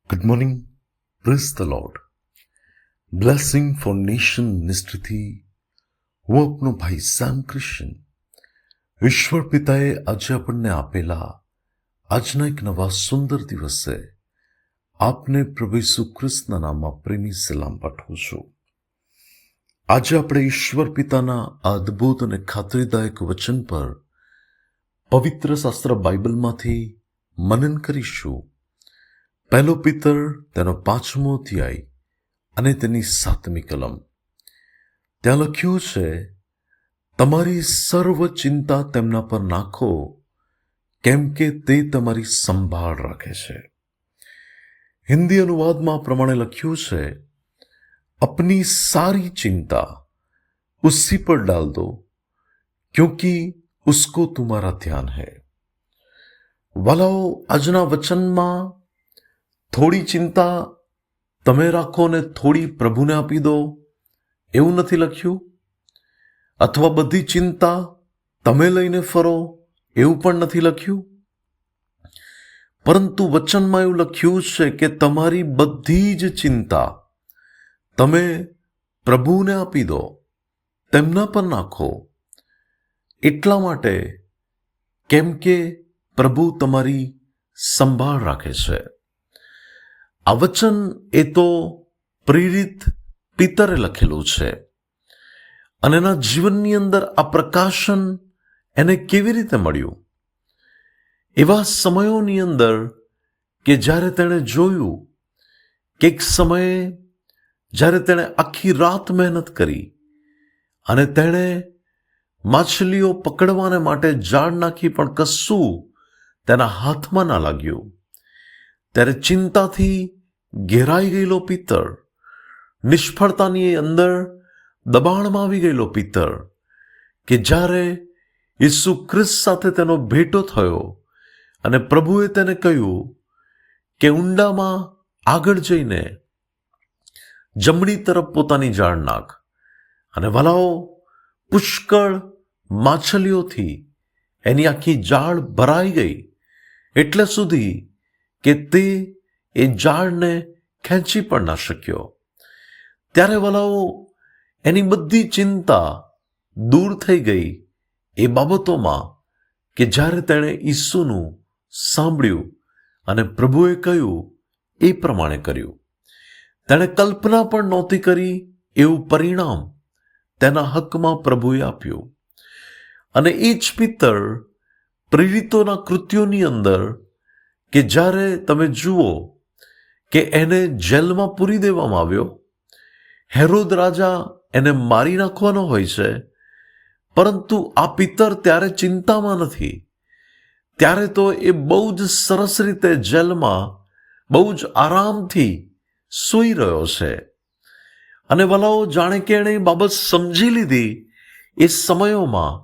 Good morning, praise the lord. Blessing for nation મિનિસ્ટ્રીથી હું આપનો ભાઈ સેમ ક્રિશ્ચન. ઈશ્વર પિતાએ આજે આપણને આપેલા આજના એક નવા સુંદર દિવસે આપને પ્રભુ ઈસુ ખ્રિસ્તના નામમાં પ્રેમી સલામ પાઠવું છું. આજે આપણે ઈશ્વર પિતાના આ અદ્ભુત અને ખાતરીદાયક વચન પર પવિત્ર શાસ્ત્ર બાઇબલમાંથી મનન કરીશું. પહેલો પિતર તેનો 5મો અધ્યાય અને તેની 7મી કલમ. ત્યાં લખ્યું છે, તમારી સર્વ ચિંતા તેમના પર નાખો, કેમ કે તે તમારી સંભાળ રાખે છે. હિન્દી અનુવાદમાં પ્રમાણે લખ્યું છે, अपनी सारी चिंता उसी पर डाल दो क्योंकि उसको तुम्हारा ध्यान है. વાલાઓ, આજના વચનમાં થોડી ચિંતા તમે રાખો ને થોડી પ્રભુને આપી દો એવું નથી લખ્યું, અથવા બધી ચિંતા તમે લઈને ફરો એવું પણ નથી લખ્યું, પરંતુ વચનમાં એવું લખ્યું છે કે તમારી બધી જ ચિંતા તમે પ્રભુને આપી દો, તેમના પર નાખો. એટલા માટે કેમ કે પ્રભુ તમારી સંભાળ રાખે છે. આ વચન એ તો પ્રેરિત પિતરે લખેલું છે, અને એના જીવનની અંદર આ પ્રકાશન એને કેવી રીતે મળ્યું? એવા સમયોની અંદર કે જ્યારે તેણે જોયું કે એક સમયે જ્યારે તેણે આખી રાત મહેનત કરી અને તેણે માછલીઓ પકડવાને માટે જાળ નાખી પણ કશું તેના હાથમાં ના લાગ્યું, ત્યારે ચિંતાથી ઘેરાઈ ગયેલો પિતર, નિષ્ફળતાની અંદર દબાણમાં આવી ગયેલો પિતર, કે જ્યારે ઈસુ ખ્રિસ્ત સાથે તેનો ભેટો થયો અને પ્રભુએ તેને કહ્યું કે ઊંડામાં આગળ જઈને જમણી તરફ પોતાની જાળ નાખ, અને વલાઓ પુષ્કળ માછલીઓથી એની આખી જાળ ભરાઈ ગઈ, એટલે સુધી કે તે એ જાળને ખેંચી પણ ના શક્યો. ત્યારે વલાઓ એની બધી ચિંતા દૂર થઈ ગઈ એ બાબતોમાં કે જ્યારે તેણે ઈસુનું સાંભળ્યું અને પ્રભુએ કહ્યું એ પ્રમાણે કર્યું. તેણે કલ્પના પણ નહોતી કરી એવું પરિણામ તેના હકમાં પ્રભુએ આપ્યું. અને એ જ પિતર પ્રેરિતોના કૃત્યોની અંદર કે જ્યારે તમે જુઓ કે એને જેલમાં પૂરી દેવામાં આવ્યો, હેરોદ રાજા એને મારી નાખવાનો હોય છે, પરંતુ આ પિતર ત્યારે ચિંતામાં નથી. ત્યારે તો એ બહુ જ સરસ રીતે જેલમાં બહુ જ આરામથી સૂઈ રહ્યો છે. અને વલાઓ, જાણે કે એણે એ બાબત સમજી લીધી એ સમયોમાં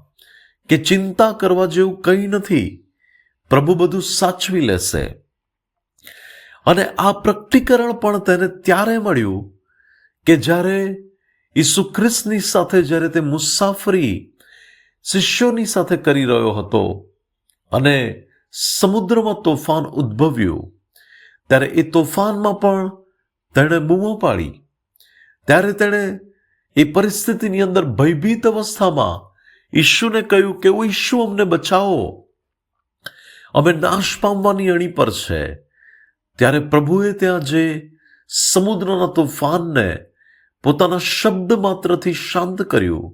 કે ચિંતા કરવા જેવું કંઈ નથી, પ્રભુ બધું સાચવી લેશે. અને આ પ્રકટીકરણ પણ તેને ત્યારે મળ્યું કે જ્યારે ઈસુ ખ્રિસ્તની સાથે જ્યારે તે મુસાફરી શિષ્યોની સાથે કરી રહ્યો હતો અને સમુદ્રમાં તોફાન ઉદ્ભવ્યું, ત્યારે એ તોફાનમાં પણ તેણે બૂમો પાડી. ત્યારે તેણે એ પરિસ્થિતિની અંદર ભયભીત અવસ્થામાં ઈશુને કહ્યું કે ઓ ઈશુ, અમને બચાવો, અમે નાશ પામવાની અણી પર છે. ત્યારે પ્રભુએ ત્યાં જે સમુદ્રના તોફાનને પોતાના શબ્દ માત્રથી શાંત કર્યું,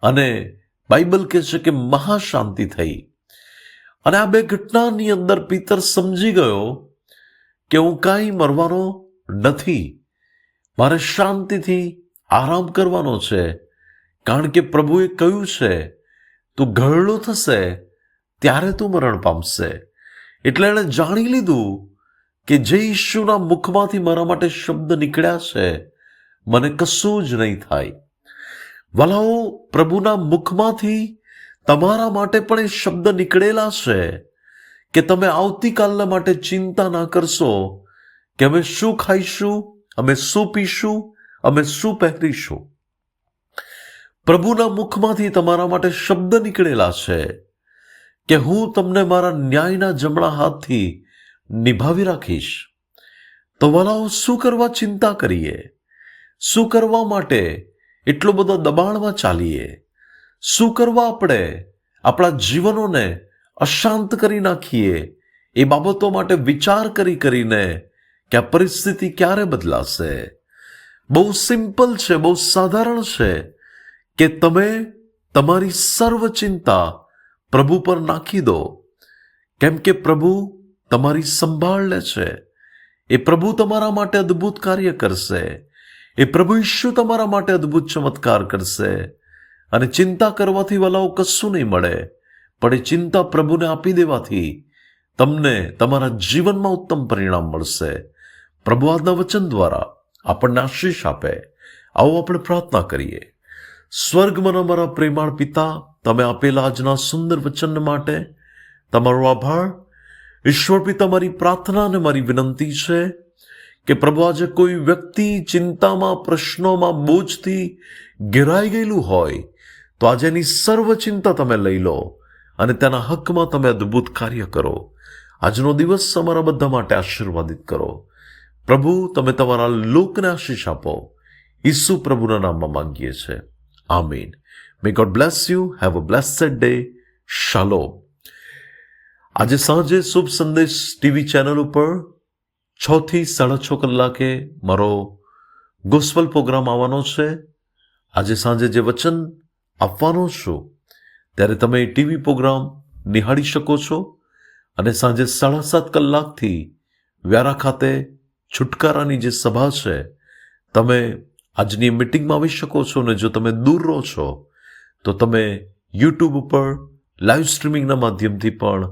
અને બાઇબલ કહે છે કે મહાશાંતિ થઈ. અને આ બે ઘટનાની અંદર પિતર સમજી ગયો કે હું કાંઈ મરવાનો નથી, મારે શાંતિથી આરામ કરવાનો છે, કારણ કે પ્રભુએ કહ્યું છે તું ઘરડો થશે ત્યારે તું મરણ પામશે. એટલે એણે જાણી લીધું કે જે ઈશુના મુખમાંથી મારા માટે શબ્દ નીકળ્યા છે, મને કશું જ નહીં થાય. વલાઓ, પ્રભુના મુખમાંથી તમારા માટે પણ એ શબ્દ નીકળેલા છે કે તમે આવતીકાલના માટે ચિંતા ના કરશો કે અમે શું ખાઈશું, અમે શું પીશું, અમે શું પહેરીશું. પ્રભુના મુખમાંથી તમારા માટે શબ્દ નીકળેલા છે કે હું તમને મારા ન્યાયના જમણા હાથથી નિભાવી રાખીશ. તો વલાઓ શું કરવા ચિંતા કરીએ? શું કરવા માટે એટલો બધો દબાણમાં ચાલીએ? શું કરવા આપણે આપણા જીવનોને અશાંત કરી નાખીએ એ બાબતો માટે વિચાર કરીને કે આ પરિસ્થિતિ ક્યારે બદલાશે? બહુ સિમ્પલ છે, બહુ સાધારણ છે કે તમે તમારી સર્વ ચિંતા પ્રભુ પર નાખી દો, કેમ કે પ્રભુ તમારી સંભાળ લે છે. એ પ્રભુ તમારા માટે અદ્ભુત કાર્ય કરશે. એ પ્રભુ ઈશુ તમારા માટે અદ્ભુત ચમત્કાર કરશે. અને ચિંતા કરવાથી વલાઓ કશું નહીં મળે, પણ એ ચિંતા પ્રભુને આપી દેવાથી તમને તમારા જીવનમાં ઉત્તમ પરિણામ મળશે. પ્રભુ આજના વચન દ્વારા આપણને આશીષ આપે. આવો આપણે પ્રાર્થના કરીએ. સ્વર્ગમાં અમારા પ્રેમાળ પિતા, તમે આપેલા આજના સુંદર વચન માટે તમારો આભાર. ઈશ્વર પિતા, મારી પ્રાર્થના અને મારી વિનંતી છે કે પ્રભુ આજે કોઈ વ્યક્તિ ચિંતામાં, પ્રશ્નોમાં, બોજથી ઘેરાઈ ગયેલું હોય તો આજે એની સર્વ ચિંતા તમે લઈ લો અને તેના હકમાં તમે અદ્ભુત કાર્ય કરો. આજનો દિવસ અમારા બધા માટે આશીર્વાદિત કરો. પ્રભુ, તમે તમારા લોકને આશીષ આપો. ઈસુ પ્રભુના નામમાં માંગીએ છીએ. આમીન. May God bless you. Have a blessed day. શાલોમ. આજે સાંજે શુભ સંદેશ ટીવી ચેનલ ઉપર 6 થી 6:30 કલાકે મારો ગોસ્પલ પ્રોગ્રામ આવવાનો છે. આજે સાંજે જે વચન આપવાનો છું ત્યારે તમે ટીવી પ્રોગ્રામ નિહાળી શકો છો. અને સાંજે 7:30 કલાકથી વ્યારા ખાતે છુટકારાની જે સભા છે, તમે આજની મિટિંગમાં આવી શકો છો. ને જો તમે દૂર રહો છો તો તમે યુટ્યુબ ઉપર લાઈવ સ્ટ્રીમિંગના માધ્યમથી પણ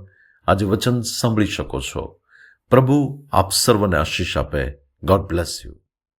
આજે વચન સાંભળી શકો છો. પ્રભુ આપ સર્વને આશીષ આપે. God bless you.